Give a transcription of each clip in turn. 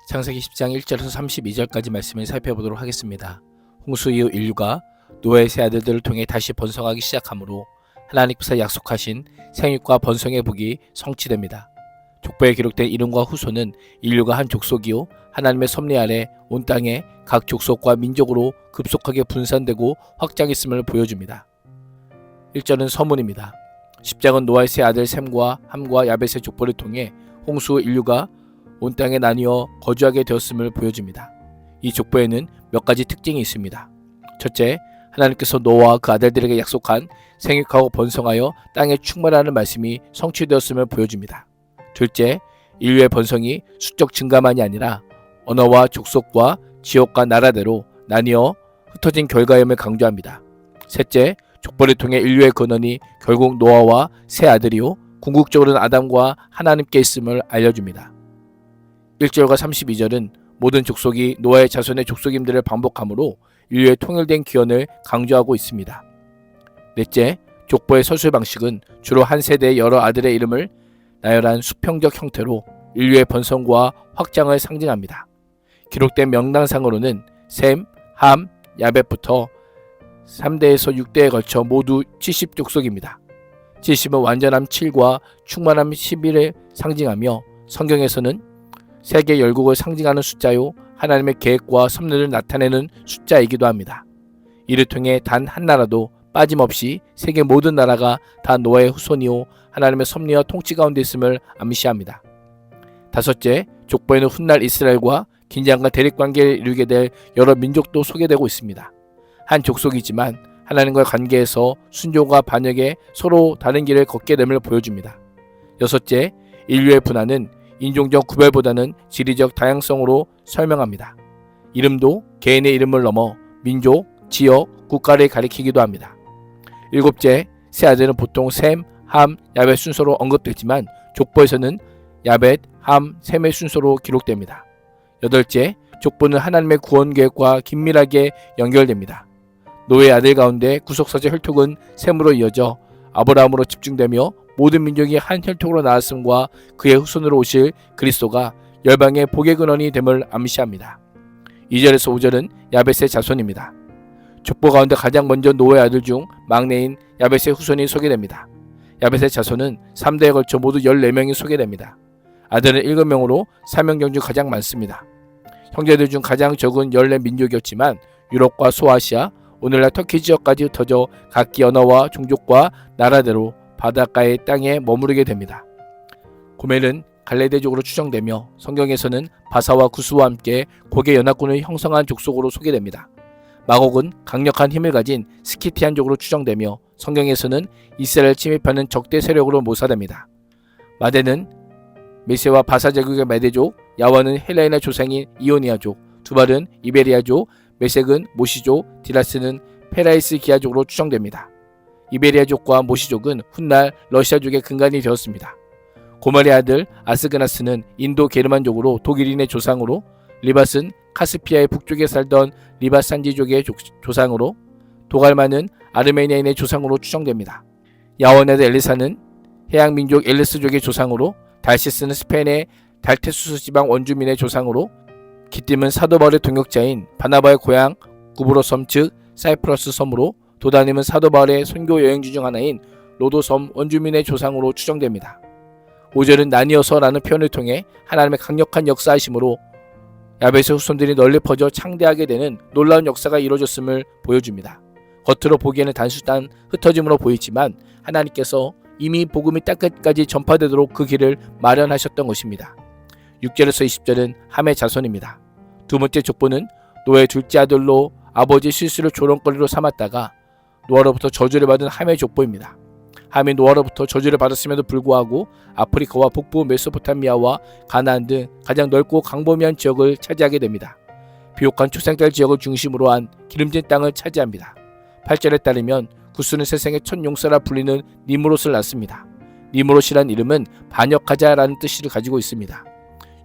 창세기 10장 1절에서 32절까지 말씀을 살펴보도록 하겠습니다. 홍수 이후 인류가 노아의 세 아들들을 통해 다시 번성하기 시작하므로 하나님께서 약속하신 생육과 번성의 복이 성취됩니다. 족보에 기록된 이름과 후손은 인류가 한 족속이요 하나님의 섭리 아래 온 땅에 각 족속과 민족으로 급속하게 분산되고 확장했음을 보여줍니다. 1절은 서문입니다. 10장은 노아의 세 아들 셈과 함과 야벳의 족보를 통해 홍수 후 인류가 온 땅에 나뉘어 거주하게 되었음을 보여줍니다. 이 족보에는 몇 가지 특징이 있습니다. 첫째, 하나님께서 노아와 그 아들들에게 약속한 생육하고 번성하여 땅에 충만하는 말씀이 성취되었음을 보여줍니다. 둘째, 인류의 번성이 수적 증가만이 아니라 언어와 족속과 지역과 나라대로 나뉘어 흩어진 결과임을 강조합니다. 셋째, 족보를 통해 인류의 근원이 결국 노아와 세 아들이요 궁극적으로는 아담과 하나님께 있음을 알려줍니다. 1절과 32절은 모든 족속이 노아의 자손의 족속임들을 반복하므로 인류의 통일된 기원을 강조하고 있습니다. 넷째, 족보의 서술 방식은 주로 한 세대의 여러 아들의 이름을 나열한 수평적 형태로 인류의 번성과 확장을 상징합니다. 기록된 명단상으로는 셈, 함, 야벳부터 3대에서 6대에 걸쳐 모두 70족속입니다. 70은 완전함 7과 충만함 11을 상징하며 성경에서는 세계 열국을 상징하는 숫자요 하나님의 계획과 섭리를 나타내는 숫자이기도 합니다. 이를 통해 단 한 나라도 빠짐없이 세계 모든 나라가 다 노아의 후손이요 하나님의 섭리와 통치 가운데 있음을 암시합니다. 다섯째, 족보에는 훗날 이스라엘과 긴장과 대립관계를 이루게 될 여러 민족도 소개되고 있습니다. 한 족속이지만 하나님과의 관계에서 순종과 반역에 서로 다른 길을 걷게 됨을 보여줍니다. 여섯째, 인류의 분화는 인종적 구별보다는 지리적 다양성으로 설명합니다. 이름도 개인의 이름을 넘어 민족, 지역, 국가를 가리키기도 합니다. 일곱째, 세 아들은 보통 셈, 함, 야벳 순서로 언급되지만 족보에서는 야벳, 함, 셈의 순서로 기록됩니다. 여덟째, 족보는 하나님의 구원 계획과 긴밀하게 연결됩니다. 노아의 아들 가운데 구속사제 혈통은 셈으로 이어져 아브라함으로 집중되며 모든 민족이 한 혈통으로 나왔음과 그의 후손으로 오실 그리스도가 열방의 복의 근원이 됨을 암시합니다. 2절에서 5절은 야벳의 자손입니다. 족보 가운데 가장 먼저 노아의 아들 중 막내인 야벳의 후손이 소개됩니다. 야벳의 자손은 3대에 걸쳐 모두 14명이 소개됩니다. 아들은 7명으로 사명경 중 가장 많습니다. 형제들 중 가장 적은 14민족이었지만 유럽과 소아시아, 오늘날 터키 지역까지 흩어져 각기 언어와 종족과 나라대로 바닷가의 땅에 머무르게 됩니다. 고멜은 갈레대족으로 추정되며 성경에서는 바사와 구스와 함께 고개 연합군을 형성한 족속으로 소개됩니다. 마곡은 강력한 힘을 가진 스키티안족으로 추정되며 성경에서는 이스라엘 침입하는 적대 세력으로 묘사됩니다. 마대는 메세와 바사 제국의 메대족, 야와는 헬라인의 조상인 이오니아족, 두발은 이베리아족, 메색은 모시족, 디라스는 페라이스 기아족으로 추정됩니다. 이베리아족과 모시족은 훗날 러시아족의 근간이 되었습니다. 고멜의 아들 아스그나스는 인도 게르만족으로 독일인의 조상으로, 리밧은 카스피아의 북쪽에 살던 리밧산지족의 조상으로, 도갈마는 아르메니아인의 조상으로 추정됩니다. 야원의 아들 엘리사는 해양민족 엘리스족의 조상으로, 달시스는 스페인의 달테수스 지방 원주민의 조상으로, 기띔은 사도 바울의 동역자인 바나바의 고향 구브로 섬 즉 사이프러스 섬으로, 도다님은 사도 바울의 선교 여행지 중 하나인 로도 섬 원주민의 조상으로 추정됩니다. 5절은 나뉘어서라는 표현을 통해 하나님의 강력한 역사하심으로 야벳의 후손들이 널리 퍼져 창대하게 되는 놀라운 역사가 이루어졌음을 보여줍니다. 겉으로 보기에는 단순한 흩어짐으로 보이지만 하나님께서 이미 복음이 땅끝까지 전파되도록 그 길을 마련하셨던 것입니다. 6절에서 20절은 함의 자손입니다. 두 번째 족보는 노아의 둘째 아들로 아버지 실수를 조롱거리로 삼았다가 노아로부터 저주를 받은 함의 족보입니다. 함이 노아로부터 저주를 받았음에도 불구하고 아프리카와 북부 메소포타미아와 가나안 등 가장 넓고 광범위한 지역을 차지하게 됩니다. 비옥한 초생달 지역을 중심으로 한 기름진 땅을 차지합니다. 8절에 따르면 구스는 세상의 첫 용사라 불리는 니므롯을 낳습니다. 니므롯이란 이름은 반역하자라는 뜻을 가지고 있습니다.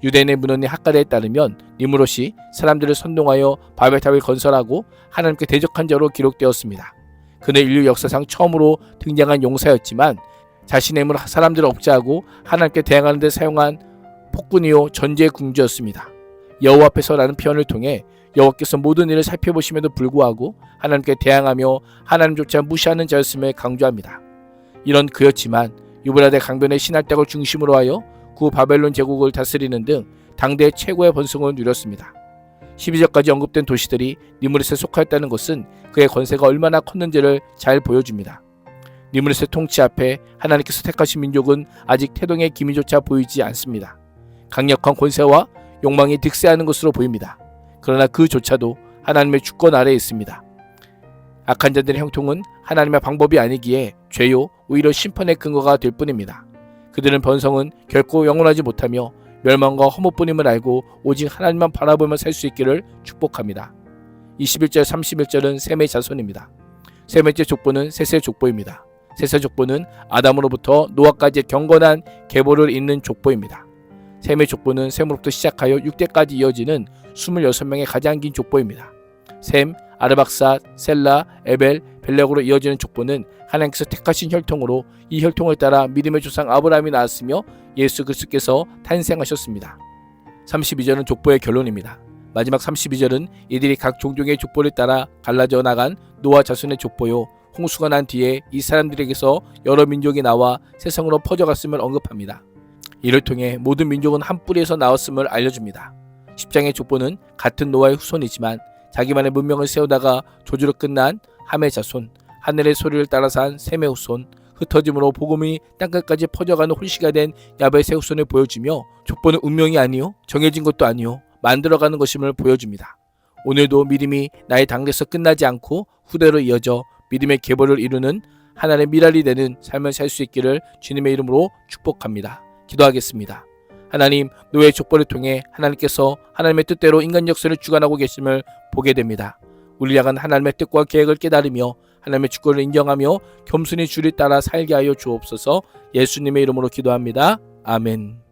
유대인의 문헌인 학가대에 따르면 니므롯이 사람들을 선동하여 바벨탑을 건설하고 하나님께 대적한 자로 기록되었습니다. 그는 인류 역사상 처음으로 등장한 용사였지만 자신의 힘으로 사람들을 억제하고 하나님께 대항하는 데 사용한 폭군이요 전제의 궁주였습니다. 여호와 앞에서라는 표현을 통해 여호와께서 모든 일을 살펴보심에도 불구하고 하나님께 대항하며 하나님조차 무시하는 자였음을 강조합니다. 이런 그였지만 유브라데 강변의 신할당을 중심으로 하여 구 바벨론 제국을 다스리는 등 당대 최고의 번성을 누렸습니다. 12절까지 언급된 도시들이 니므롯에 속하였다는 것은 그의 권세가 얼마나 컸는지를 잘 보여줍니다. 니므롯의 통치 앞에 하나님께서 택하신 민족은 아직 태동의 기미조차 보이지 않습니다. 강력한 권세와 욕망이 득세하는 것으로 보입니다. 그러나 그조차도 하나님의 주권 아래에 있습니다. 악한 자들의 형통은 하나님의 방법이 아니기에 죄요 오히려 심판의 근거가 될 뿐입니다. 그들은 번성은 결코 영원하지 못하며 멸망과 허무뿐임을 알고 오직 하나님만 바라보며 살 수 있기를 축복합니다. 21절 31절은 셈의 자손입니다. 셈의 족보는 셋의 족보입니다. 셋의 족보는 아담으로부터 노아까지의 경건한 계보를 잇는 족보입니다. 셈의 족보는 셈으로부터 시작하여 6대까지 이어지는 26명의 가장 긴 족보입니다. 셈, 아르박삿, 셀라, 에벨, 벨렉으로 이어지는 족보는 하나님께서 택하신 혈통으로 이 혈통을 따라 믿음의 조상 아브라함이 나왔으며 예수 그리스도께서 탄생하셨습니다. 32절은 족보의 결론입니다. 마지막 32절은 이들이 각 종족의 족보를 따라 갈라져 나간 노아 자손의 족보요 홍수가 난 뒤에 이 사람들에게서 여러 민족이 나와 세상으로 퍼져갔음을 언급합니다. 이를 통해 모든 민족은 한 뿌리에서 나왔음을 알려줍니다. 10장의 족보는 같은 노아의 후손이지만 자기만의 문명을 세우다가 조주로 끝난 함의 자손, 하늘의 소리를 따라 산 셈의 후손, 흩어짐으로 복음이 땅끝까지 퍼져가는 홀씨가 된 야벳의 후손을 보여주며 족보는 운명이 아니요 정해진 것도 아니요 만들어가는 것임을 보여줍니다. 오늘도 믿음이 나의 당대에서 끝나지 않고 후대로 이어져 믿음의 계보를 이루는 하나님의 미랄이 되는 삶을 살 수 있기를 주님의 이름으로 축복합니다. 기도하겠습니다. 하나님, 노예의 족보를 통해 하나님께서 하나님의 뜻대로 인간 역사를 주관하고 계심을 보게 됩니다. 우리 향한 하나님의 뜻과 계획을 깨달으며 하나님의 주권을 인정하며 겸손히 주를 따라 살게 하여 주옵소서. 예수님의 이름으로 기도합니다. 아멘.